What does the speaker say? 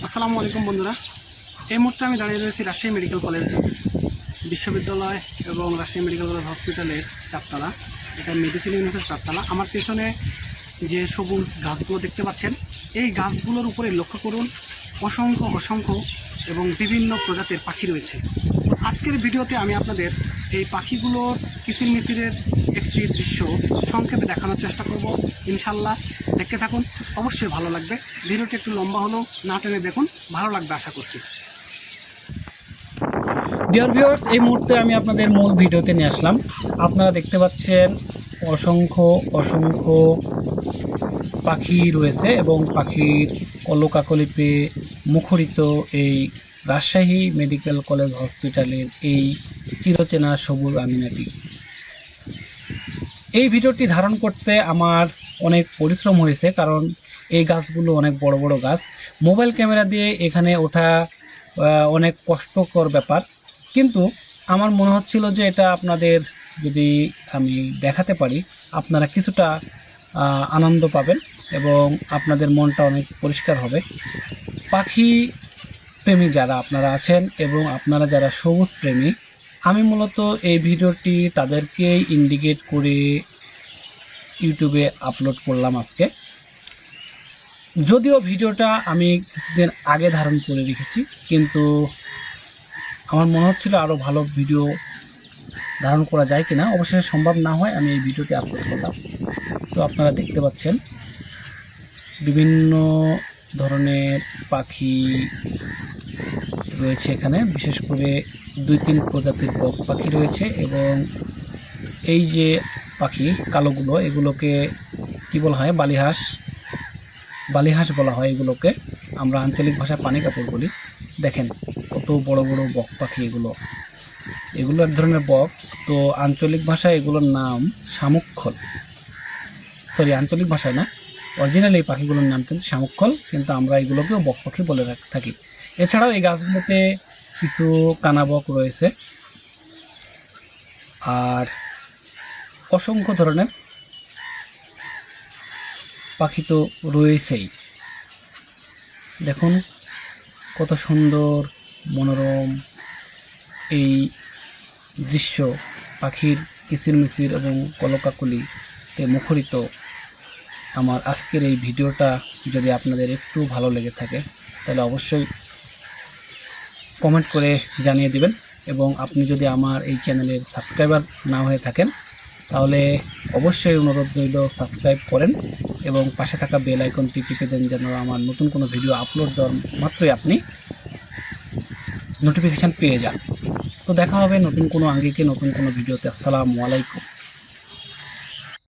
আসসালামু আলাইকুম বন্ধুরা। এই মুহূর্তে আমি দাঁড়িয়ে রয়েছি রাজশাহী মেডিকেল কলেজ বিশ্ববিদ্যালয় এবং রাজশাহী মেডিকেল কলেজ হসপিটালের চারতলা। এটা মেডিসিন ইউনিভার্সিটির চারতলা। আমার পেছনে যে সবুজ গাছগুলো দেখতে পাচ্ছেন, এই গাছগুলোর উপরে লক্ষ্য করুন, অসংখ্য অসংখ্য এবং বিভিন্ন প্রজাতির পাখি রয়েছে। আজকের ভিডিওতে আমি আপনাদের এই পাখিগুলোর কিচিরমিচিরের একটি দৃশ্য সংক্ষেপে দেখানোর চেষ্টা করব। ইনশাল্লাহ দেখতে থাকুন, অবশ্যই ভালো লাগবে। ভিডিওটি একটু লম্বা হলেও না টেনে দেখুন, ভালো লাগবে আশা করছি। ডিয়ার ভিউয়ার্স, এই মুহূর্তে আমি আপনাদের মূল ভিডিওতে নিয়ে আসলাম। আপনারা দেখতে পাচ্ছেন অসংখ্য অসংখ্য পাখি রয়েছে এবং পাখির কলকাকলিপে মুখরিত এই রাজশাহী মেডিকেল কলেজ হসপিটালের এই চিরচেনা সবুজ আমিনাটি। এই ভিডিওটি ধারণ করতে আমার অনেক পরিশ্রম হয়েছে, কারণ এই গাছগুলো অনেক বড় বড় গাছ। মোবাইল ক্যামেরা দিয়ে এখানে ওঠা অনেক কষ্টকর ব্যাপার, কিন্তু আমার মনে হচ্ছিল যে এটা আপনাদের যদি আমি দেখাতে পারি, আপনারা কিছুটা আনন্দ পাবেন এবং আপনাদের মনটা অনেক পরিষ্কার হবে। পাখি প্রেমী যারা আপনারা আছেন এবং আপনারা যারা সবুজ প্রেমী, আমি মূলত এই ভিডিওটি তাদেরকেই ইন্ডিকেট করে ইউটিউবে আপলোড করলাম আজকে। যদিও ভিডিওটা আমি কিছুদিন আগে ধারণ করে রেখেছি, কিন্তু আমার মনে হচ্ছিল আরও ভালো ভিডিও ধারণ করা যায় কিনা। অবশ্যই সম্ভব না হয় আমি এই ভিডিওটি আপলোড করলাম। তো আপনারা দেখতে পাচ্ছেন বিভিন্ন ধরনের পাখি রয়েছে এখানে, বিশেষ করে 2-3 প্রজাতির বক পাখি রয়েছে এবং এই যে পাখি কালোগুলো, এগুলোকে কি বলা হয়, বালিহাঁস বলা হয়। এগুলোকে আমরা আঞ্চলিক ভাষায় পানি কাপড় বলি। দেখেন কত বড় বড় বক পাখি, এগুলো এক ধরনের বক। তো আঞ্চলিক ভাষায় এগুলোর নাম শামুকখল। সরি, আঞ্চলিক ভাষায় না, অরিজিনাল এই পাখিগুলোর নাম কিন্তু শামুকখল, কিন্তু আমরা এগুলোকেও বক পাখি বলে থাকি। এছাড়াও এই গাছগুলোতে কিছু কানাবক রয়েছে আর অসংখ্য ধরনের পাখি তো রয়েছেই। দেখুন কত সুন্দর মনোরম এই দৃশ্য, পাখির কিচিরমিচির এবং কলকাকলিতে মুখরিত আমার আজকের এই ভিডিওটা যদি আপনাদের একটু ভালো লেগে থাকে, তাহলে অবশ্যই কমেন্ট করে জানিয়ে দিবেন। এবং আপনি যদি আমার এই চ্যানেলের সাবস্ক্রাইবার না হয়ে থাকেন, তাহলে অবশ্যই অনুরোধ রইল সাবস্ক্রাইব করেন এবং পাশে থাকা বেল আইকনটি টিপে দেন, যেন আমার নতুন কোনো ভিডিও আপলোড দেওয়ার মাত্রই আপনি নোটিফিকেশান পেয়ে যান। তো দেখা হবে নতুন কোনো আঙ্গিকে নতুন কোনো ভিডিওতে। আসসালামু আলাইকুম।